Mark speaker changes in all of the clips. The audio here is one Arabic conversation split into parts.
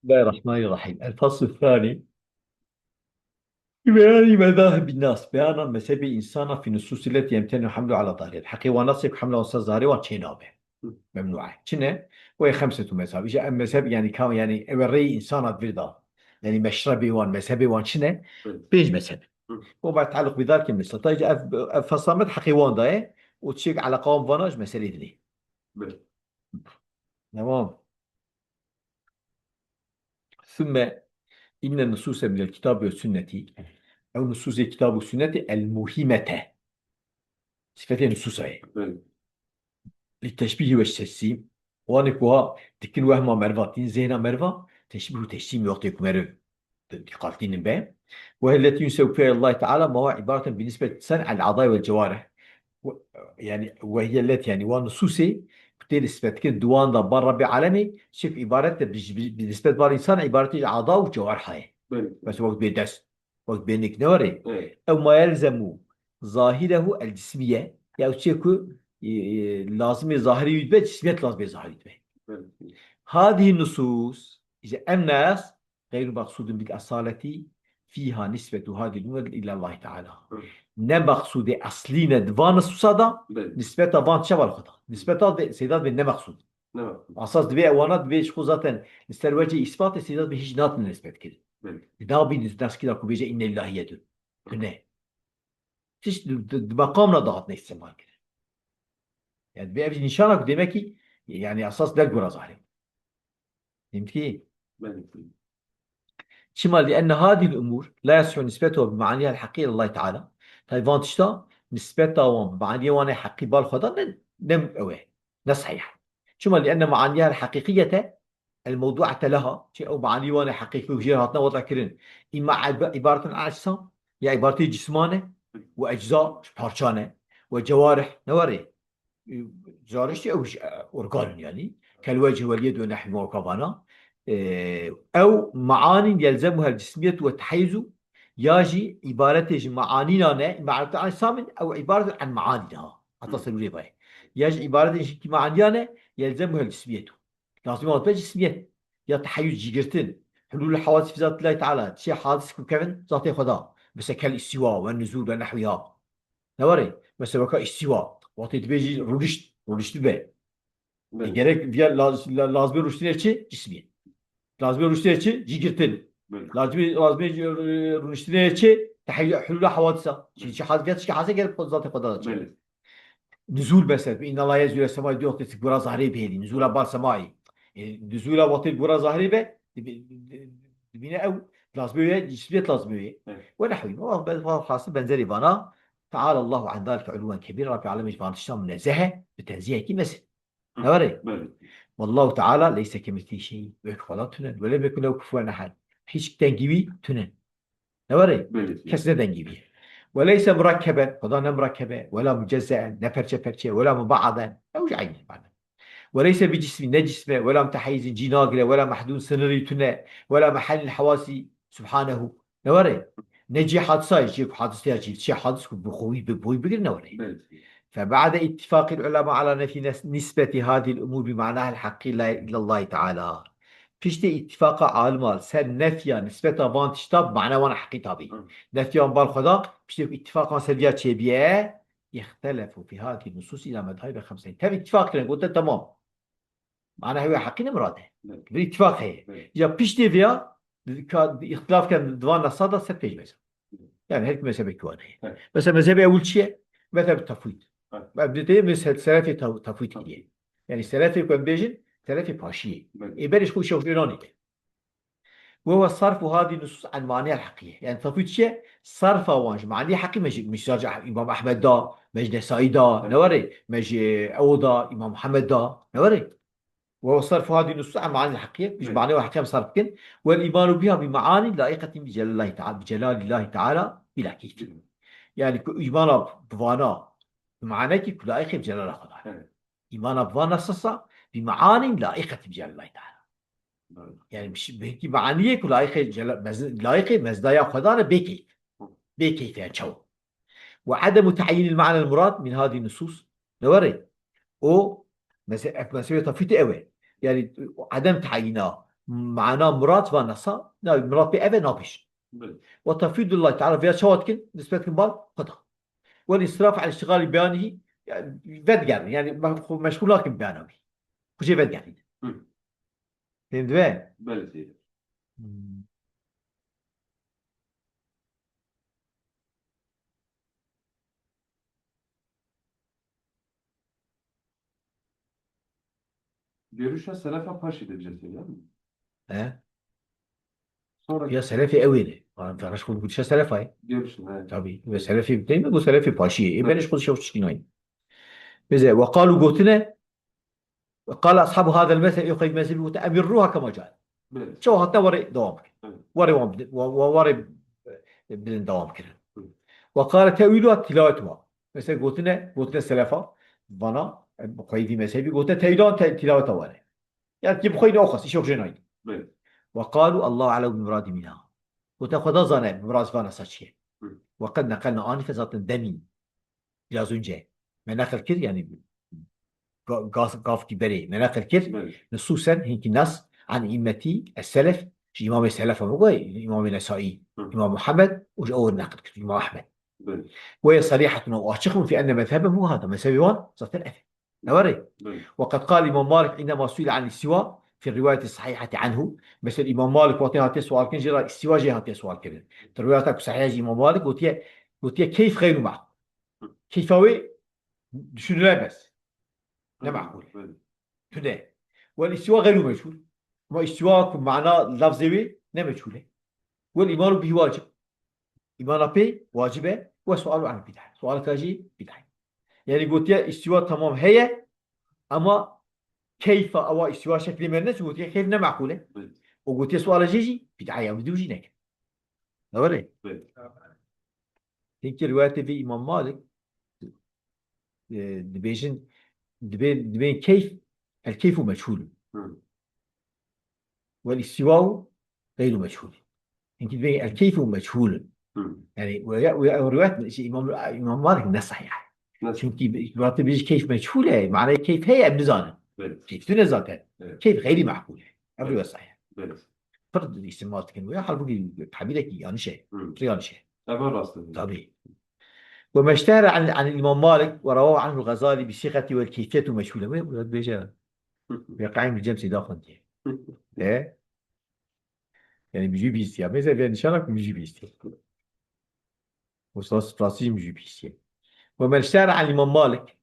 Speaker 1: بسم الله الرحمن الرحيم. الفصل الثاني في بيان مذاهب الناس. بيان مذهب الإنسان في النصوص التي يمتنع حمله على ظاهره الحقيقة ونصب حمله على ظاهره وشينابه ممنوعة. شنو؟ وهي خمسة مذاهب. إجا مذهب يعني كان يعني أوري إنسان فردا، يعني مشربي وان مذهبي وان شنو؟ بيج مذهب. وبعد تعلق بذلك مثل طيب فصامت حقي وان ده وتشيك على قوم فاناج مسألة دي. تمام. ثم إن النصوص من الكتاب والسنة أو نصوص الكتاب والسنة المهمة صفتين نصوص هي للتشبيه والتجسيم. وانكوها تكن وهم مرضاتين زينا مرضى تشبيه وتجسيم يعطيك مرض قالتين بين. وهي التي يسوي فيها الله تعالى ما هو عبارة بالنسبة للإنسان عن الأعضاء والجوارح. و- يعني وهي التي يعني ونصوصي كتير نسبة كده دوان ده بره بعالمي شوف عبارة بالنسبة للإنسان عبارة الأعضاء والجوارح هي بس وقت بيدرس وقت بينك نوري أو ما يلزم ظاهره الجسمية يعني تشيكو لازم ظاهري يتبع جسميات لازم ظاهري يتبع. هذه النصوص إذا الناس غير مقصود بالأصالة فيها نسبة هذه الأمور إلى الله تعالى. نه مقصود اصلی نه دوان سوسادا نسبت وان شوال خدا نسبت سیدات به نه مقصود اساس دوی اوانات بیش خو zaten ister vece ispat سیدات به هیچ نات نسبت کرد دا بی ناس كده كو بيجي ان الله يدل كنا تيش مقامنا ضغط نستعمال كده يعني بيجي نشانك دمكي يعني اساس ده الجرا ظاهر فهمت كيف؟ شمال لأن هذه الأمور لا يصح نسبتها بمعانيها الحقيقية لله تعالى. فايفان تشتا نسبتها بمعانيها وانا حقيقي بالخدا نم أوه نصحيح. شمال لأن معانيها الحقيقية الموضوعة لها شيء أو معاني وانا حقيقي وجيراتنا وضع كرن إما عبارة عن أجسام يا عبارة جسمانة وأجزاء بارشانة وجوارح نوري جارش أو أورجان يعني كالوجه واليد ونحن وكفانا. أو معاني يلزمها الجسمية والتحيز ياجي عبارة معانينا عبارة عن سامن أو عبارة عن معانيها أتصل لي بها ياجي عبارة معانينا يلزمها الجسمية لازم يوضع جسمية يا تحيز جيجرتن حلول الحوادث في ذات الله تعالى شيء حادث كيفن ذات خدا بس كالاستواء والنزول ونحوها نوري مثلا كاستواء وقت تبيجي رولشت به gerek lazım rüştüne çi cismi. Lazım rüştüne çi cigirtin. lazım rüştüne çi تحيي حلول حوادث شيء حادث شيء حادث gelip ذات قدرات. نزول مثلا إن الله ينزل السماء دي وقت تكبر ظهري به نزول بار سماي نزول وقت تكبر ظهري به بينا أو لازم جسمية لازم ونحوي خاصة بنزلي بنا تعالى الله عن ذلك علوا كبيرا رب العالمين سبحانه وتعالى منزهه بتنزيه كي مثل نوري والله تعالى ليس كمثله شيء ولا تنن ولم يكن له كفوا أحد hiç dengibi tünen. Ne var ya? Kesne dengibi. وليس مركبا فضلنا مركبا ولا مجزئا نفرشة فرشة ولا مبعضا أو عين بعد. وليس بجسم نجسم ولا متحيز جيناغلا ولا محدود سنريتنا ولا محل الحواس سبحانه نوري نجي حادثة يجيك حادثة يجيك شيء حادث بخوي ببوي بقول نوري. فبعد اتفاق العلماء على نفي نسبة هذه الأمور بمعناها الحقيقي إلى الله تعالى فيشتي اتفاق عالمال سن نفيا نسبة وان تشتاب معناه وانا حقيقة بي نفيا بالخدا فيشتي اتفاقا سلبيات شبيه يختلفوا في هذه النصوص إلى مذاهب خمسين تبي اتفاق كنا قلت تمام معناها هو حقيقة مراده بالاتفاق هي إذا بيشتي فيها اختلاف كان دوان الصدى ست بيج بس يعني هيك مذهب كوان هي بس مذهب أول شيء مذهب التفويض بدأت مثل ثلاثة تفويض كده يعني ثلاثة يكون بيجن ثلاثة باشية يبرش هو شوف إيراني وهو صرف هذه النصوص عن معانيها الحقيقية يعني تفويض شيء صرف وانج معنيه حقيقي مش راجع إمام أحمد دا مش نسائي دا نوري مش أوضا إمام محمد دا نوري وهو صرف هذه النصوص عن معاني الحقيقية مش معناه حقيقة صرف كن والإيمان بها بمعاني لائقة بجلال الله تعالى بجلال الله تعالى بلا كيف يعني إيمان بوانا بمعنى كل لائقة بجلال الله تعالى إيمان بوانا صصة بمعاني لائقة بجلال الله تعالى يعني مش بهيك معانية كل لائقة مزدايا خدانا بكيف يعني شو وعدم تعيين المعنى المراد من هذه النصوص نوري أو مسألة تفيت أوي يعني عدم تعيينها معناه مراد ونصا مراد بأبي نابش.
Speaker 2: بله.
Speaker 1: وتفيد الله تعالى فيها شواتكن نسبة كبار قطع. والإسراف على اشتغال بيانه يعني فدقان يعني مشغول لكن بيانه وشي فدقان.
Speaker 2: Hı.
Speaker 1: فهمت بيه؟
Speaker 2: Böyle şeyler. Görüşe selefe paş edeceğiz değil mi?
Speaker 1: ها
Speaker 2: Sonra
Speaker 1: يا سلفي قوي ده انا ما تعرفش كل كنت سلفي هاي
Speaker 2: görüşün. He.
Speaker 1: طبي يبقى
Speaker 2: Evet.
Speaker 1: سلفي دايما بقول سلفي باشيه يبقى
Speaker 2: Evet.
Speaker 1: ليش كل شيء وش بزي وقالوا قوتنا قال اصحاب هذا المثل يقيد مثل امروها كما جاء
Speaker 2: Böyle.
Speaker 1: شو حتى وري دوامك
Speaker 2: Evet.
Speaker 1: وري بدن دوام كده
Speaker 2: Hı.
Speaker 1: وقال تأويلها تلاوتها مثلا قوتنا سلفا بنا قيدي مذهبي قوتنا تلاوتها وانا يعني تبخين أخص يشوف جناي
Speaker 2: Böyle.
Speaker 1: وقالوا الله أعلم بمراد منها وتأخذ ظنا بمراد فانا ساتشي
Speaker 2: Hı.
Speaker 1: وقد نقلنا آنفا ذات دمي إلى زنجة مناخ الكر يعني قاف كبري مناخ الكر
Speaker 2: Böyle.
Speaker 1: نصوصا هيك الناس عن إمتي السلف شي إمام السلف وقوي إمام النسائي
Speaker 2: Hı.
Speaker 1: إمام محمد وش أول ناقد كتب إمام أحمد
Speaker 2: Böyle.
Speaker 1: وهي صريحة وأشخم في أن مذهبه هو هذا مذهب وان صوت الأثر نوري
Speaker 2: Böyle.
Speaker 1: وقد قال الإمام مالك عندما سئل عن الاستواء في الرواية الصحيحة عنه مثل الإمام مالك وقتها سؤال كان جرى استواء جهة سؤال كذا الرواية صحيحة الإمام مالك قلت كيف غير معه
Speaker 2: Hı.
Speaker 1: كيف هو شنو لا بس لا
Speaker 2: Böyle.
Speaker 1: معقول
Speaker 2: Böyle.
Speaker 1: كده والاستواء غير مجهول واستواء معناه لفظي لا مجهول والإيمان به واجب إيمان به واجبه وسؤال عن بدعة سؤال كاجي بدعة يعني قلت استواء تمام هي أما كيف أو استواء شكل من الناس قلت كيف معقولة
Speaker 2: Böyle.
Speaker 1: وقلت سؤال جيجي بدعة يوم دوجي نك نوري
Speaker 2: Böyle.
Speaker 1: هيك رواية في إمام مالك دبيجن دبين كيف الكيف مجهول
Speaker 2: Hı.
Speaker 1: والاستواء غير مجهول يمكن دبين الكيف مجهول
Speaker 2: Hı.
Speaker 1: يعني وروايات إمام مالك من صحيحة
Speaker 2: Nasıl?
Speaker 1: çünkü رواية بيجي كيف مجهولة معناه كيف هي بنزانه
Speaker 2: Böyle.
Speaker 1: كيف تنزل
Speaker 2: Evet.
Speaker 1: كيف غير معقولة الرواية
Speaker 2: Böyle.
Speaker 1: صحيحة
Speaker 2: Böyle.
Speaker 1: فرض الاستعمال كان ويا حلبي حبيلك يعني شيء
Speaker 2: Hı.
Speaker 1: ريال شيء
Speaker 2: Ever rastladım.
Speaker 1: طبيعي وما اشتهر عن الإمام مالك ورواه عنه الغزالي بصيغة والكيفية مجهولة وين ولد بيجا يقعين بالجمس داخل دي ايه يعني بيجي بيستيا مثلا في نشانك بيجي بيستيا وصلاص فلاسي بيجي بيستيا وما اشتهر عن الإمام مالك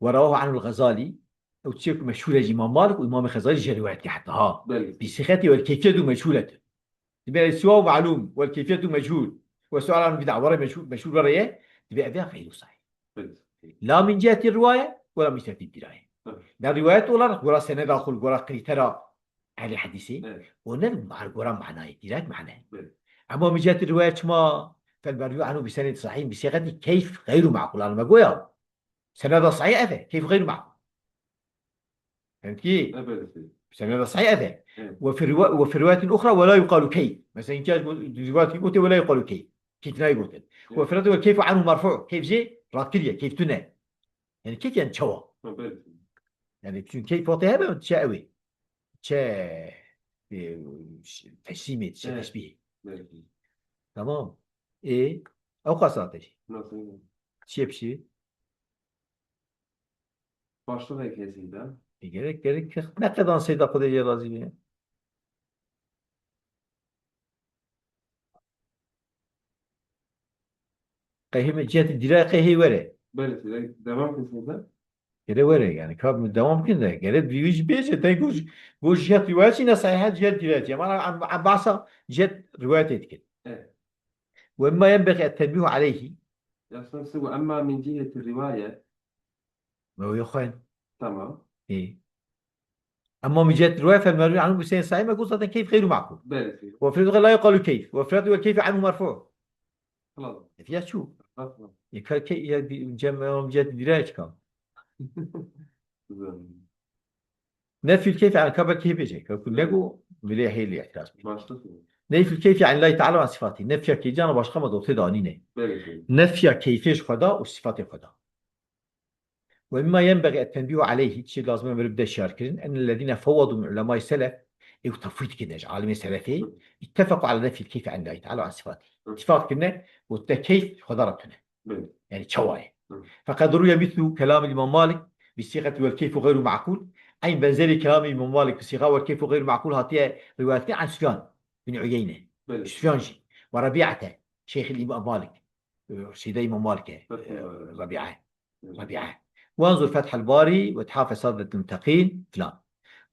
Speaker 1: ورواه عنه الغزالي أو تشيك مشهورة الإمام مالك والإمام الغزالي جاء رواية حتى ها
Speaker 2: Böyle.
Speaker 1: بصيغة والكيفية مجهولة تبقى السواء معلوم والكيفية مجهول والسؤال عن بدعة ورا مشهور ورا ايه تبقى فيها غير صحيح
Speaker 2: Böyle.
Speaker 1: لا من جهة الرواية ولا من جهة الدراية
Speaker 2: Evet.
Speaker 1: لا الروايات ولا سنة داخل ولا قريترى أهل حديثي
Speaker 2: Evet.
Speaker 1: ونن مع القرآن معناه دراية معناه
Speaker 2: Böyle.
Speaker 1: أما من جهة الروايات ما فالمروي عنه بسند صحيح بصيغة كيف غير معقول أنا ما قوي سند صحيح أذى كيف غير معقول فهمت كيف
Speaker 2: Böyle şey.
Speaker 1: سند صحيح أذى
Speaker 2: Evet.
Speaker 1: وفي رواية أخرى ولا يقال كيف مثلا إن كان رواية يقول ولا يقال كيف كيف لا يقول وفي رواية كيف عنه مرفوع كيف جي راكلية كيف تنا يعني كيف ينشوا
Speaker 2: Böyle şey.
Speaker 1: يعني كيف وطيها بقى تشاوي تشا تشيمي
Speaker 2: Evet.
Speaker 1: تشبيه
Speaker 2: Böyle şey.
Speaker 1: تمام ايه او قصاتي
Speaker 2: Nasıl yani?
Speaker 1: شيء بشيء
Speaker 2: Başta da kesiydi ha.
Speaker 1: gerek ne kadar sayıda kodaya razı ya قهيم جهة الدراية قهي وره
Speaker 2: Böyle şey. Devam kesinlikle.
Speaker 1: كده وره يعني كاب من دوام كده قالت بيجي بيجي تيجوز جوز جهة روايتي صحيحة جهة درايتي أنا عم بعصا جهة روايتي كده
Speaker 2: Evet.
Speaker 1: وإما ينبغي التنبيه عليه
Speaker 2: Yasnası bu. Ama min ciheti rivaye.
Speaker 1: ما هو يخوان
Speaker 2: Tamam.
Speaker 1: إيه أما من جهة الرواية فالمروي عنه بسين صحيح ما يقول كيف غير معقول
Speaker 2: Böyle şey.
Speaker 1: وفي اللغة لا يقال كيف وفي اللغة والكيف عنه مرفوع
Speaker 2: Kıladım.
Speaker 1: فيها شو
Speaker 2: Nasıl?
Speaker 1: كي جمع من جهة الدراية كان
Speaker 2: Güzel.
Speaker 1: نفي الكيف عن كبر كيف يجي كل لقوا بليه هي اللي اعتراض
Speaker 2: Başta şey.
Speaker 1: نفي الكيف عن الله تعالى عن صفاته نفي كي جانا باش خمد وتدانينه
Speaker 2: Böyle şey.
Speaker 1: نفي كيفيش خدا وصفات خدا ومما ينبغي التنبيه عليه شيء لازم نبدا الشاركين ان الذين فوضوا من علماء السلف وتفويض كده عالمين السلفي اتفقوا على نفي الكيف عن الله تعالى وعن صفاته اتفاق كنا والكيف خضرتنا يعني تشواي فقد روي مثل كلام الإمام مالك بالصيغة والكيف غير معقول أي بنزل كلام الإمام مالك بالصيغة والكيف غير معقول هاتيها روايات عن سفيان بن عيينة سفيانجي وربيعته شيخ الإمام مالك سيدي إمام مالك ربيعة وانظر فتح الباري وتحاف سادة المتقين فلان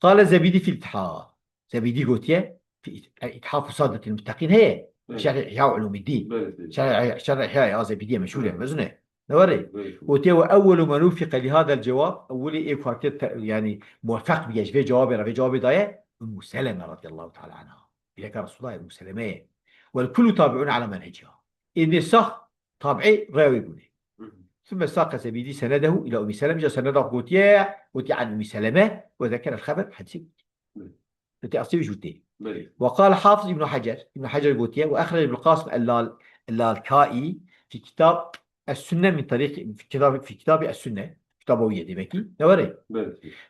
Speaker 1: قال الزبيدي في الاتحاف زبيدي قوتيه في اتحاف سادة المتقين هي شرع إحياء علوم الدين شرع إحياء زبيدي مشهور مزنة نوري قوتيه وأول ما نوفق لهذا الجواب أولي إيه فاكت يعني موفق بيش في جواب ضايع أم سلمة رضي الله تعالى عنها إلى كان رسول الله أم سلمة والكل تابعون على منهجها إذن الصح طابعي راوي يقول ثم ساق زبيدي سنده إلى أم سلمة جاء سنده قوتيه عن أم سلمة وذكر الخبر حديث أصيب جوتي وقال حافظ ابن حجر قوتيه وأخرج ابن القاسم اللالكائي في كتاب السنة من طريق في كتاب السنة كتابوية دمكي نوري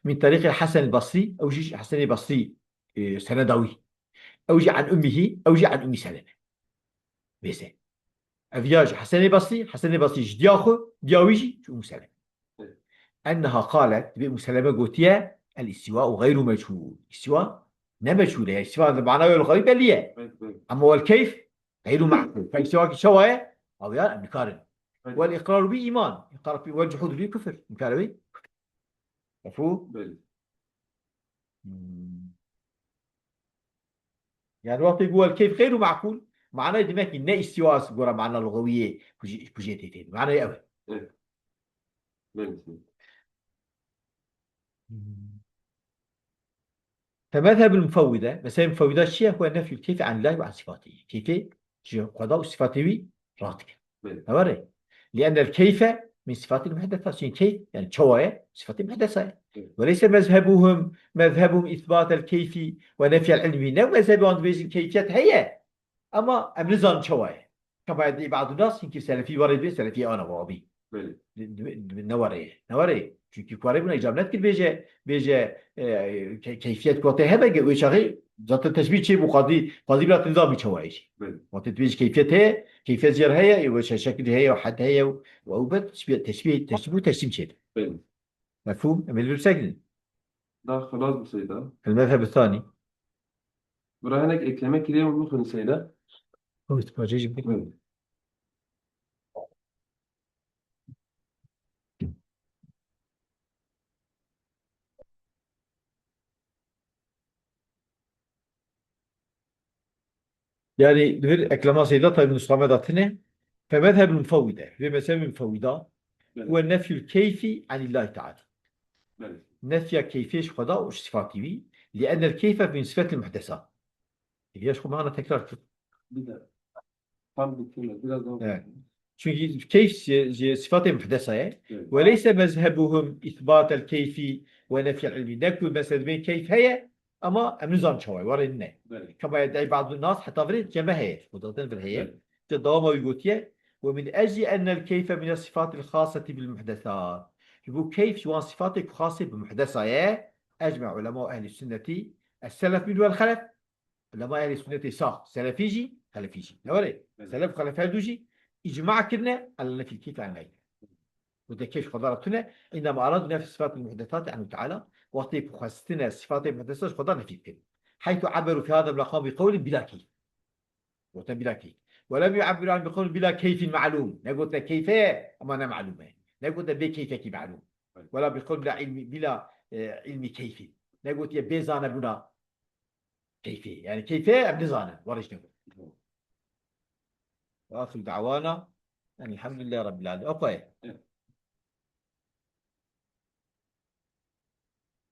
Speaker 1: من طريق الحسن البصري أوجي حسن البصري سندوي أوجي عن أمه أوجي عن أم سلمة بس أفياج حسن البصري جدياخو دياويجي أم سلمة أنها قالت بأم سلمة قوتيه الاستواء غير مجهول استواء مجهول يعني استواء معناه الغريب اللي أما هو الكيف غير معقول فالاستواء شوية أو يعني نكارن والإقرار به إيمان إقرار به والجحود به كفر نكارن به مفهوم يعني وقت يقول الكيف غير معقول معناه دماغ إن استواء سجورة معنى لغوية بجيتين معناه إيه فمذهب المفوضة مثلا المفوضة الشيء هو نفي الكيف عن الله وعن صفاته كيف قضاء صفاته راتك أوري لأن الكيف من صفات المحدثات كيف يعني شوية صفات المحدثات وليس مذهبهم إثبات الكيف ونفي العلم نو مذهبهم بيجي الكيفيات هي أما أمنزان شوية كما بعض الناس يمكن سلفي ورد به سلفي أنا وابي نوري çünkü kuarı buna icabet ki beje keyfiyet kote hebe ve şahi zaten teşbih çi bu kadı biraz nizam çavaiş. Zaten beje keyfiyet yer heye ve şekil heye ve had heye ve ubet teşbih çi. مفهوم؟ من السجن
Speaker 2: ده خلاص bu sayıda.
Speaker 1: المذهب الثاني
Speaker 2: Buraya هناك eklemek istiyor musun sayıda?
Speaker 1: هو تبغى يعني bir eklama sayıda tabi nuskamedatine فمذهب المفوضة في مذهب المفوضة هو النفي الكيفي عن الله تعالى نفي كيفية خدا وصفاته لأن الكيف من صفات المحدثات ليش معنا تكرار çünkü keyf صفات محدثة وليس مذهبهم إثبات الكيف ونفي العلم نكو مثلا كيف هي أما نظام شوي ورنا كما يدعي بعض الناس حتى فريد جماهير مضغطين في الهيئة تداوم ويقولي ومن أجل أن الكيف من الصفات الخاصة بالمحدثات يقول كيف شو صفات خاصة بالمحدثة أجمع علماء أهل السنة السلف من والخلف علماء أهل السنة صح سلفيجي خلفيجي نوري سلف خلف هدوجي إجماع كنا على نفي الكيف عن غيره وده كيف قدرتنا إنما أرادنا في صفات المحدثات عنه تعالى وطيب خاصتنا صفات المحدثات قدرنا في الكيف حيث عبروا في هذا المقام بقول بلا كيف بلا كيف ولم يعبروا عن بقول بلا كيف معلوم نقول كيف أما أنا معلومة نقول بكيفك معلوم ولا بقول بلا علم كيف نقول بيزانا بنا كيف يعني كيف بنزانا ورش نقول وآخر دعوانا يعني الحمد لله رب العالمين أوكي